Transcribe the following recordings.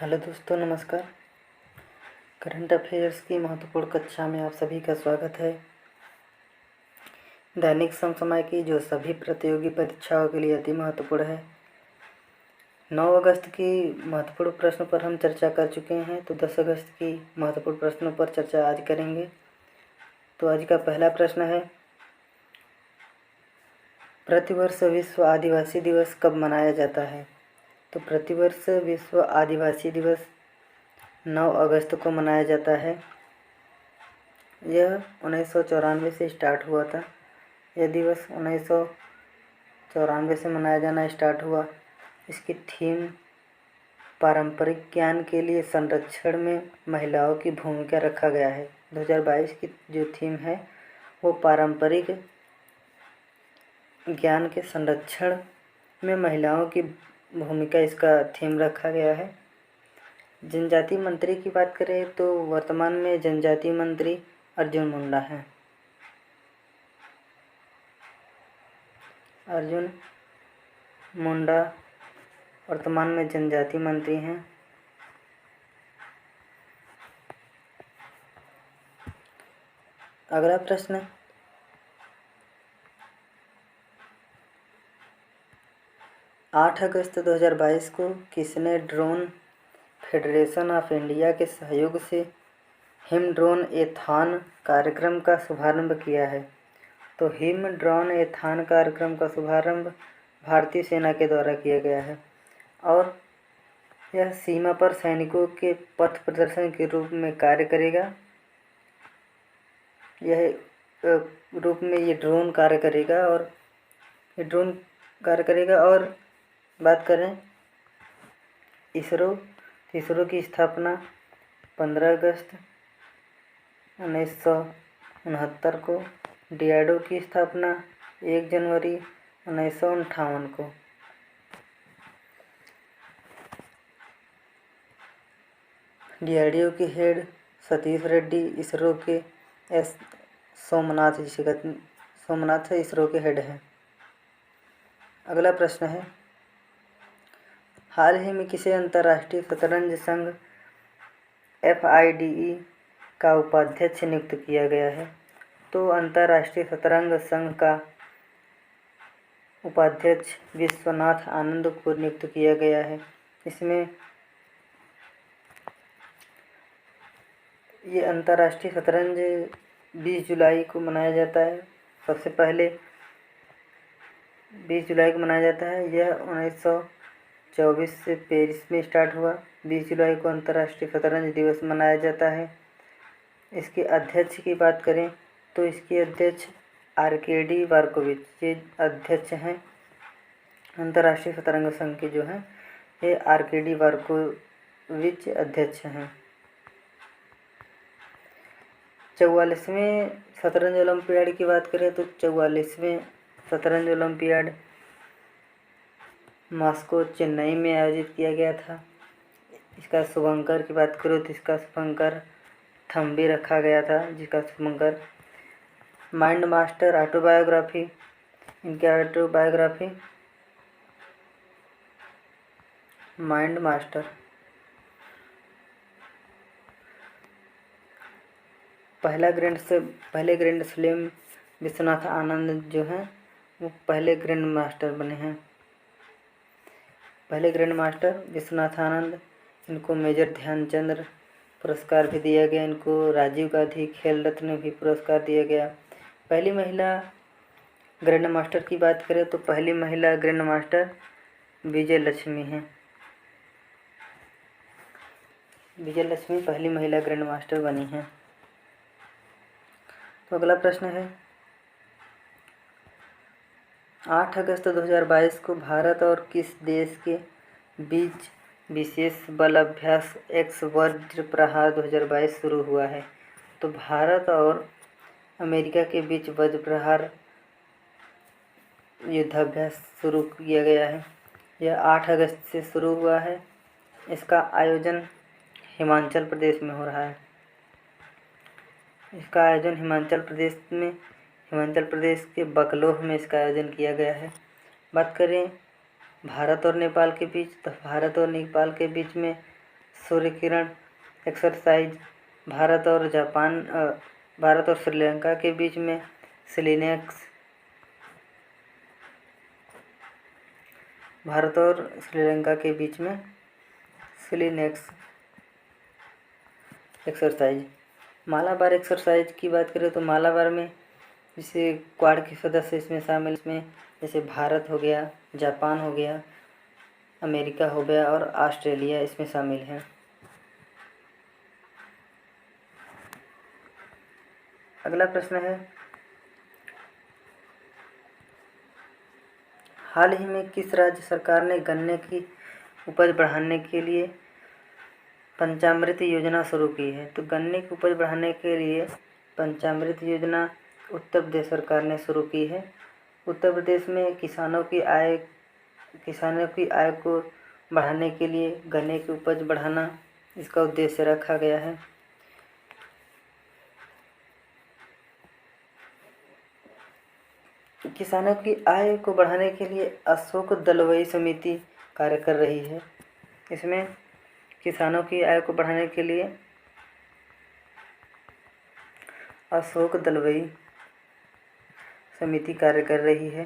Hello दोस्तों, नमस्कार। Current affairs की महत्वपूर्ण कक्षा में आप सभी का स्वागत है। दैनिक समसामयिक की जो सभी प्रतियोगी परीक्षाओं के लिए अति महत्वपूर्ण है। 9 अगस्त की महत्वपूर्ण प्रश्नों पर हम चर्चा कर चुके हैं, तो 10 अगस्त की महत्वपूर्ण प्रश्नों पर चर्चा आज करेंगे। तो आज का पहला प्रश्न है, प्रतिवर्ष विश्व आदिवासी दिवस कब मनाया जाता है? तो प्रतिवर्ष विश्व आदिवासी दिवस 9 अगस्त को मनाया जाता है। यह 1994 से स्टार्ट हुआ था। यह दिवस 1994 से मनाया जाना स्टार्ट हुआ। इसकी थीम पारंपरिक ज्ञान के लिए संरक्षण में महिलाओं की भूमिका रखा गया है। 2022 की जो थीम है वो पारंपरिक ज्ञान के संरक्षण में महिलाओं की भूमिका, इसका थीम रखा गया है। जनजाति मंत्री की बात करें तो वर्तमान में जनजाति मंत्री अर्जुन मुंडा हैं। अर्जुन मुंडा वर्तमान में जनजाति मंत्री हैं। अगला प्रश्न, 8 अगस्त 2022 को किसने ड्रोन फेडरेशन ऑफ इंडिया के सहयोग से हिम ड्रोन एथॉन कार्यक्रम का शुभारंभ किया है? तो हिम ड्रोन एथॉन कार्यक्रम का शुभारंभ भारतीय सेना के द्वारा किया गया है और यह सीमा पर सैनिकों के पथ प्रदर्शन के रूप में कार्य करेगा। ये ड्रोन कार्य करेगा और बात करें इसरो की स्थापना 15 अगस्त 1969 को, डीआरडीओ की स्थापना 1 जनवरी 1958 को। डीआरडीओ के हेड सतीश रेड्डी, इसरो के एस सोमनाथ इसरो के हेड हैं। अगला प्रश्न है, हाल ही में किसे अंतर्राष्ट्रीय शतरंज संघ FIDE का उपाध्यक्ष नियुक्त किया गया है? तो अंतर्राष्ट्रीय शतरंज संघ का उपाध्यक्ष विश्वनाथ आनंद को नियुक्त किया गया है। इसमें ये अंतर्राष्ट्रीय शतरंज 20 जुलाई को मनाया जाता है। सबसे पहले 20 जुलाई को मनाया जाता है। यह 1924 से पेरिस में स्टार्ट हुआ। 20 जुलाई को अंतर्राष्ट्रीय शतरंज दिवस मनाया जाता है। इसके अध्यक्ष की बात करें तो इसके अध्यक्ष आर्केडी बार्कोविच, ये अध्यक्ष हैं अंतर्राष्ट्रीय शतरंज संघ के जो हैं, ये आर्केडी बार्कोविच अध्यक्ष हैं। 44वें शतरंज ओलंपियाड की बात करें तो 44वें शतरंज ओलंपियाड मॉस्को, चेन्नई में आयोजित किया गया था। इसका शुभंकर की बात करो तो इसका शुभंकर थम्बी रखा गया था, जिसका शुभंकर माइंड मास्टर ऑटोबायोग्राफी, इनकी ऑटोबायोग्राफी माइंड मास्टर। पहले ग्रैंड स्लैम विश्वनाथ आनंद जो हैं वो पहले ग्रैंड मास्टर बने हैं। पहले ग्रैंड मास्टर विश्वनाथ आनंद, इनको मेजर ध्यानचंद पुरस्कार भी दिया गया। इनको राजीव गांधी खेल रत्न भी पुरस्कार दिया गया। पहली महिला ग्रैंड मास्टर की बात करें तो पहली महिला ग्रैंड मास्टर विजय लक्ष्मी हैं। विजय लक्ष्मी पहली महिला ग्रैंड मास्टर बनी हैं। तो अगला प्रश्न है, 8 अगस्त 2022 को भारत और किस देश के बीच विशेष बल अभ्यास एक्स वज्र प्रहार 2022 शुरू हुआ है? तो भारत और अमेरिका के बीच वज्र प्रहार युद्धाभ्यास शुरू किया गया है। यह 8 अगस्त से शुरू हुआ है। इसका आयोजन हिमाचल प्रदेश में हो रहा है। इसका आयोजन हिमाचल प्रदेश के बकलोह में इसका आयोजन किया गया है। बात करें भारत और नेपाल के बीच, तो भारत और नेपाल के बीच में सूर्य किरण एक्सरसाइज, भारत और श्रीलंका के बीच में सिलिनेक्स, भारत और श्रीलंका के बीच में सिलिनेक्स एक्सरसाइज। मालाबार एक्सरसाइज की बात करें तो मालाबार में जैसे क्वाड के सदस्य इसमें शामिल, इसमें जैसे भारत हो गया, जापान हो गया, अमेरिका हो गया और ऑस्ट्रेलिया इसमें शामिल हैं। अगला प्रश्न है, हाल ही में किस राज्य सरकार ने गन्ने की उपज बढ़ाने के लिए पंचामृत योजना शुरू की है? तो गन्ने की उपज बढ़ाने के लिए पंचामृत योजना उत्तर प्रदेश सरकार ने शुरू की है। उत्तर प्रदेश में किसानों की आय को बढ़ाने के लिए गन्ने की उपज बढ़ाना इसका उद्देश्य रखा गया है। किसानों की आय को बढ़ाने के लिए अशोक दलवई समिति कार्य कर रही है। इसमें किसानों की आय को बढ़ाने के लिए अशोक दलवई समिति कार्य कर रही है।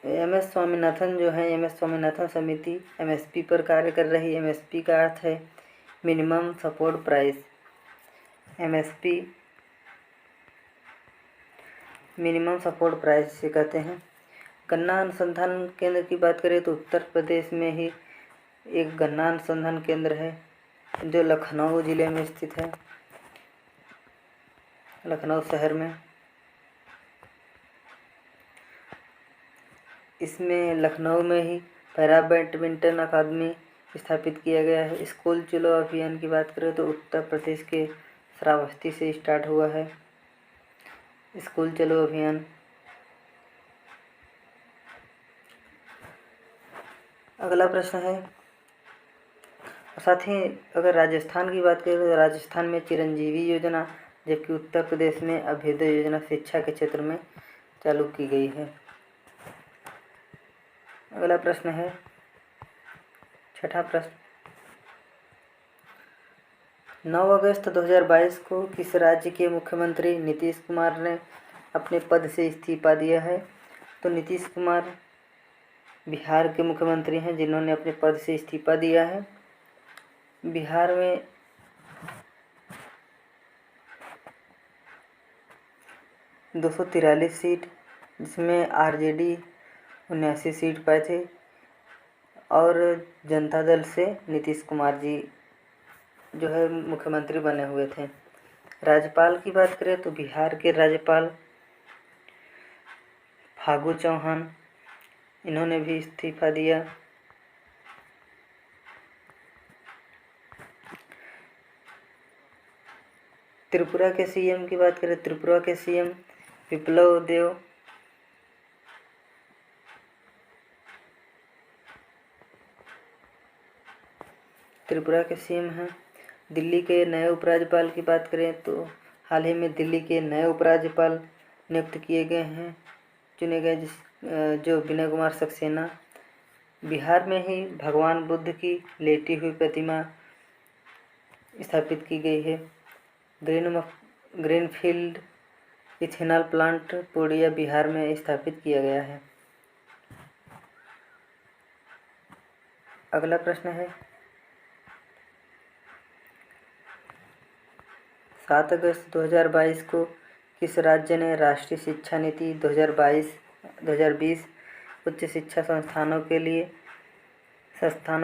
एम एस स्वामीनाथन समिति एमएसपी पर कार्य कर रही है। एमएसपी का अर्थ है minimum support price. MSP minimum support price से कहते हैं। गन्ना अनुसंधान केंद्र की बात करें तो उत्तर प्रदेश में ही एक गन्ना अनुसंधान केंद्र है जो लखनऊ ज़िले में स्थित है, लखनऊ शहर में। इसमें लखनऊ में ही पैरा बैडमिंटन अकादमी स्थापित किया गया है। स्कूल चलो अभियान की बात करें तो उत्तर प्रदेश के श्रावस्ती से स्टार्ट हुआ है स्कूल चलो अभियान। अगला प्रश्न है, साथ ही अगर राजस्थान की बात करें तो राजस्थान में चिरंजीवी योजना, जबकि उत्तर प्रदेश में अभ्युदय योजना शिक्षा के क्षेत्र में चालू की गई है। अगला प्रश्न है, छठा प्रश्न, 9 अगस्त 2022 को किस राज्य के मुख्यमंत्री नीतीश कुमार ने अपने पद से इस्तीफा दिया है? तो नीतीश कुमार बिहार के मुख्यमंत्री हैं जिन्होंने अपने पद से इस्तीफा दिया है। बिहार में 243 सीट, जिसमें आरजेडी 79 सीट पाए थे और जनता दल से नीतीश कुमार जी जो है मुख्यमंत्री बने हुए थे। राज्यपाल की बात करें तो बिहार के राज्यपाल फागू चौहान, इन्होंने भी इस्तीफा दिया। त्रिपुरा के सीएम की बात करें, त्रिपुरा के सीएम विप्लव देव त्रिपुरा के सीएम हैं। दिल्ली के नए उपराज्यपाल की बात करें तो हाल ही में दिल्ली के नए उपराज्यपाल नियुक्त किए गए हैं, चुने गए, जो विनय कुमार सक्सेना। बिहार में ही भगवान बुद्ध की लेटी हुई प्रतिमा स्थापित की गई है। Greenfield ethanol plant Purnia Bihar में स्थापित किया गया है। अगला प्रश्न है, 7 अगस्त 2022 को किस राज्य ने राष्ट्रीय शिक्षा नीति 2020 उच्च शिक्षा संस्थानों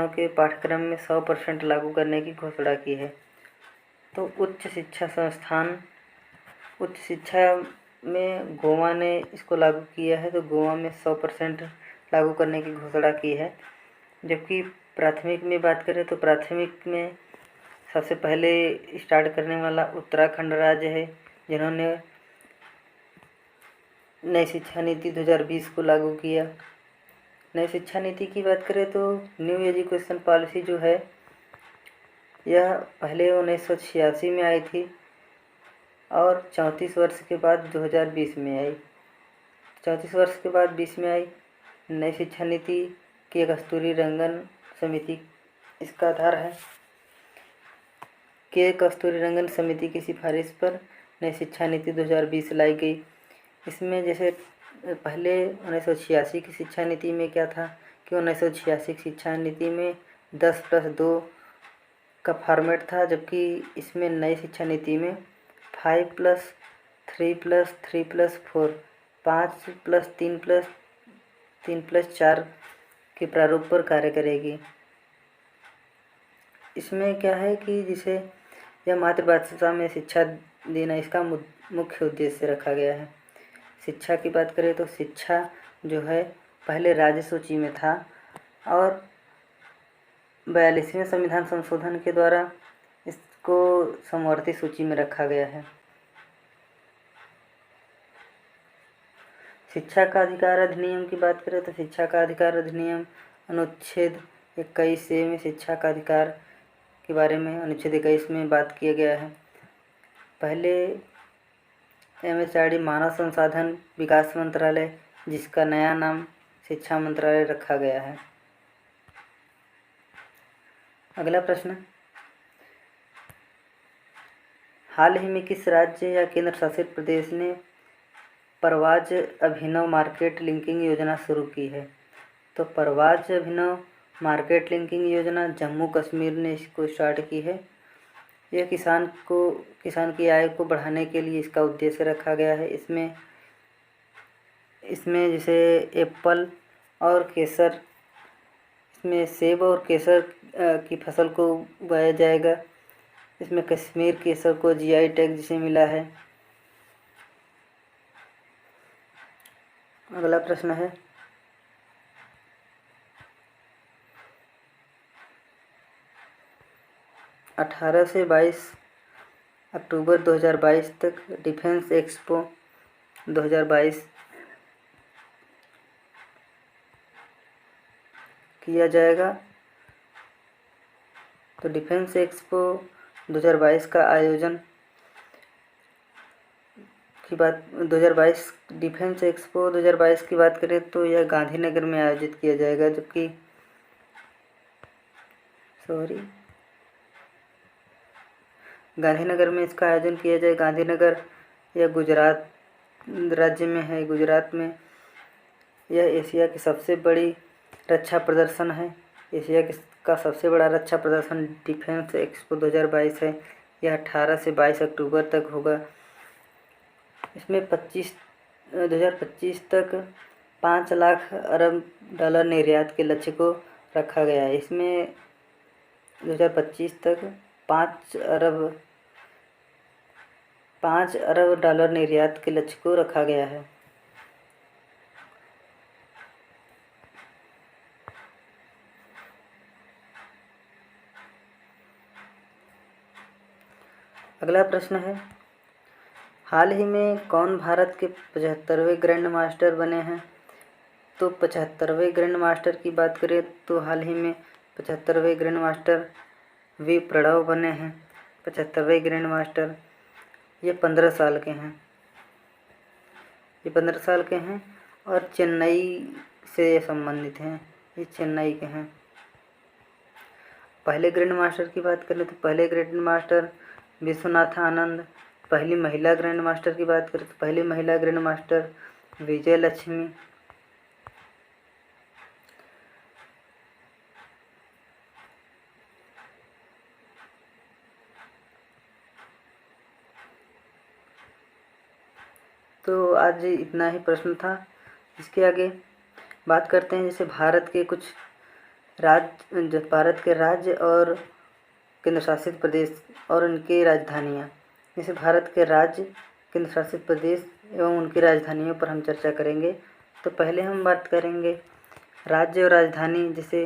के पाठ्यक्रम में 100% लागू करने की घोषणा की है? तो उच्च शिक्षा में गोवा ने इसको लागू किया है। तो गोवा में 100% लागू करने की घोषणा की है। जबकि प्राथमिक में बात करें तो प्राथमिक में सबसे पहले स्टार्ट करने वाला उत्तराखंड राज्य है, जिन्होंने नई शिक्षा नीति 2020 को लागू किया। नई शिक्षा नीति की बात करें तो न्यू एजुकेशन पॉलिसी जो है यह पहले 1986 में आई थी और 34 वर्ष के बाद 2020 में आई। 34 वर्ष के बाद 20 में आई। नई शिक्षा नीति की कस्तूरी रंगन समिति इसका आधार है। के कस्तूरीरंगन समिति की सिफारिश पर नई शिक्षा नीति 2020 लाई गई। इसमें जैसे पहले 1986 की शिक्षा नीति में क्या था कि 1986 की शिक्षा नीति में 10+2 का फॉर्मेट था, जबकि इसमें नई शिक्षा नीति में 5+3+3+4 5+3+3+4 के प्रारूप पर कार्य करेगी। इसमें क्या है कि जिसे यह मातृभाषा में शिक्षा देना इसका मुख्य उद्देश्य रखा गया है। शिक्षा की बात करें तो शिक्षा जो है पहले राज्य सूची में था और 42वें संविधान संशोधन के द्वारा इसको समवर्ती सूची में रखा गया है। शिक्षा का अधिकार अधिनियम की बात करें तो शिक्षा का अधिकार अधिनियम अनुच्छेद 21 में शिक्षा का अधिकार के बारे में अनुच्छेद 21 में बात किया गया है। पहले MHRD मानव संसाधन विकास मंत्रालय, जिसका नया नाम शिक्षा मंत्रालय रखा गया है। अगला प्रश्न, हाल ही में किस राज्य या केंद्र शासित प्रदेश ने परवाज अभिनव मार्केट लिंकिंग योजना शुरू की है? तो परवाज अभिनव मार्केट लिंकिंग योजना जम्मू कश्मीर ने इसको स्टार्ट की है। यह किसान की आय को बढ़ाने के लिए इसका उद्देश्य रखा गया है। इसमें जैसे एप्पल और केसर, इसमें सेब और केसर की फसल को उगाया जाएगा। इसमें कश्मीर केसर को GI टैग जिसे मिला है। अगला प्रश्न है, अठारह से 22 अक्टूबर 2022 तक डिफेंस एक्सपो 2022 किया जाएगा। तो डिफेंस एक्सपो 2022 का आयोजन की बात 2022 डिफेंस एक्सपो 2022 की बात करें तो यह गांधीनगर में आयोजित किया जाएगा, जबकि गांधीनगर में इसका आयोजन किया जाए। गांधीनगर यह गुजरात राज्य में है। गुजरात में यह एशिया की सबसे बड़ी रक्षा प्रदर्शन है। एशिया का सबसे बड़ा रक्षा प्रदर्शन डिफेंस एक्सपो 2022 है। यह 18 से 22 अक्टूबर तक होगा। इसमें 2025 तक 5 लाख अरब डॉलर निर्यात के लक्ष्य को रखा गया है। इसमें 2025 तक 5 अरब डॉलर निर्यात के लक्ष्य को रखा गया है। अगला प्रश्न है, हाल ही में कौन भारत के 75वें ग्रैंड मास्टर बने हैं? तो 75वें ग्रैंड मास्टर की बात करें तो हाल ही में 75वें ग्रैंड मास्टर V प्रणव बने हैं। 75वें ग्रैंड मास्टर ये 15 साल के हैं। ये 15 साल के हैं और चेन्नई से संबंधित हैं। ये चेन्नई के हैं। पहले ग्रैंड मास्टर की बात करें तो पहले ग्रैंड मास्टर विश्वनाथ आनंद। पहली महिला ग्रैंड मास्टर की बात करें तो पहली महिला ग्रैंड मास्टर विजय लक्ष्मी। तो आज इतना ही प्रश्न था। इसके आगे बात करते हैं जैसे भारत के राज्य और केंद्र शासित प्रदेश और उनकी राजधानियाँ। जैसे भारत के राज्य, केंद्र शासित प्रदेश एवं उनकी राजधानियों पर हम चर्चा करेंगे। तो पहले हम बात करेंगे राज्य और राजधानी। जैसे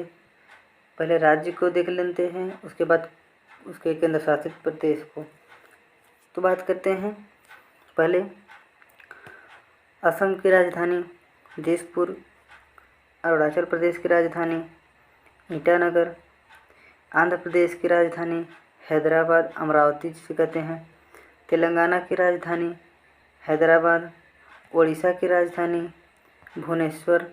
पहले राज्य को देख लेते हैं, उसके बाद उसके केंद्र शासित प्रदेश को। तो बात करते हैं पहले असम की राजधानी दिसपुर, अरुणाचल प्रदेश की राजधानी ईटानगर, आंध्र प्रदेश की राजधानी हैदराबाद, अमरावती जिसे कहते हैं, तेलंगाना की राजधानी हैदराबाद, उड़ीसा की राजधानी भुवनेश्वर,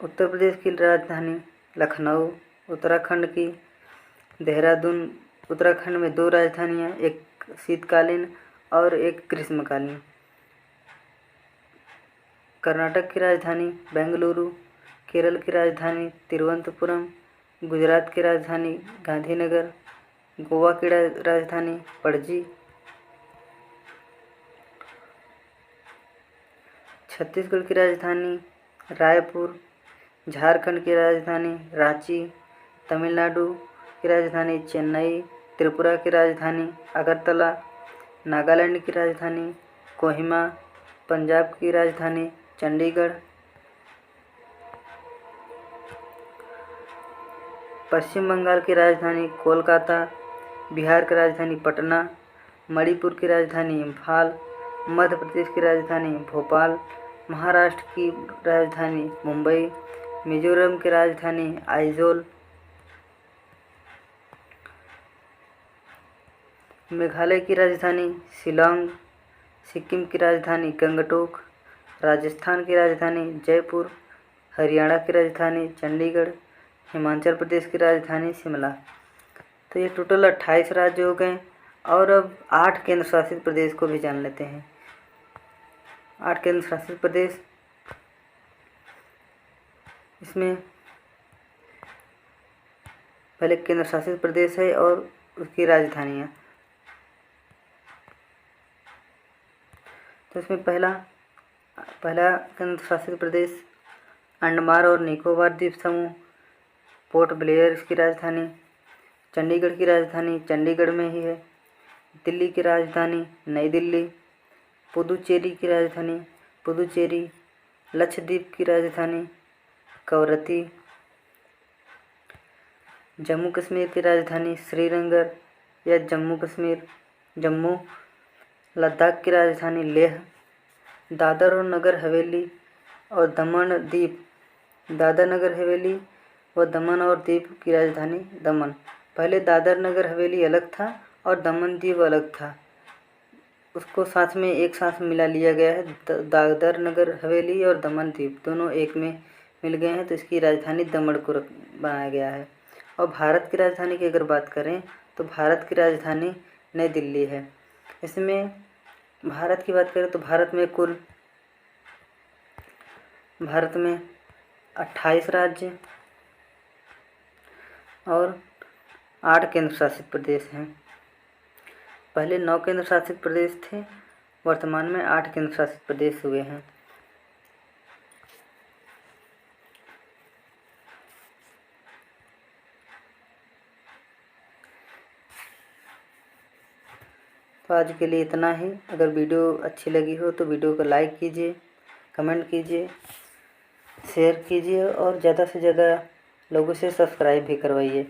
उत्तर प्रदेश की राजधानी लखनऊ। उत्तराखंड की देहरादून। उत्तराखंड में 2 राजधानियाँ, एक शीतकालीन और एक ग्रीष्मकालीन। कर्नाटक की राजधानी बेंगलुरु। केरल की राजधानी तिरुवनंतपुरम। गुजरात की राजधानी गांधीनगर। गोवा की राजधानी पणजी। छत्तीसगढ़ की राजधानी रायपुर। झारखंड की राजधानी रांची। तमिलनाडु की राजधानी चेन्नई। त्रिपुरा की राजधानी अगरतला। नागालैंड की राजधानी कोहिमा। पंजाब की राजधानी चंडीगढ़। पश्चिम बंगाल की राजधानी कोलकाता। बिहार की राजधानी पटना। मणिपुर की राजधानी इम्फाल। मध्य प्रदेश की राजधानी भोपाल। महाराष्ट्र की राजधानी मुंबई। मिजोरम की राजधानी आइजोल। मेघालय की राजधानी शिलांग। सिक्किम की राजधानी गंगटोक। राजस्थान की राजधानी जयपुर। हरियाणा की राजधानी चंडीगढ़। हिमाचल प्रदेश की राजधानी शिमला। तो ये टोटल 28 राज्य हो गए। और अब 8 केंद्र शासित प्रदेश को भी जान लेते हैं। 8 केंद्र शासित प्रदेश, इसमें पहले केंद्र शासित प्रदेश है और उसकी राजधानियाँ। तो इसमें पहला केंद्र शासित प्रदेश अंडमान और निकोबार द्वीप समूह। पोर्ट ब्लेयर इसकी राजधानी। चंडीगढ़ की राजधानी चंडीगढ़ में ही है। दिल्ली की राजधानी नई दिल्ली। पुदुचेरी की राजधानी पुदुचेरी। लक्षद्वीप की राजधानी कवरत्ती। जम्मू कश्मीर की राजधानी श्रीनगर या जम्मू कश्मीर जम्मू। लद्दाख की राजधानी लेह। दादर और नगर हवेली और दमन द्वीप दादर नगर हवेली व दमन और दीव की राजधानी दमन। पहले दादर नगर हवेली अलग था और दमन दीव अलग था, उसको साथ में एक साथ मिला लिया गया है। दादर नगर हवेली और दमन दीव दोनों एक में मिल गए हैं, तो इसकी राजधानी दमन को बनाया गया है। और भारत की राजधानी की अगर बात करें तो भारत की राजधानी नई दिल्ली है। इसमें भारत की बात करें तो भारत में 28 राज्य और 8 केंद्र शासित प्रदेश हैं। पहले 9 केंद्र शासित प्रदेश थे, वर्तमान में 8 केंद्र शासित प्रदेश हुए हैं। तो आज के लिए इतना ही। अगर वीडियो अच्छी लगी हो तो वीडियो को लाइक कीजिए, कमेंट कीजिए, शेयर कीजिए और ज़्यादा से ज़्यादा लोगों से सब्सक्राइब भी करवाइए।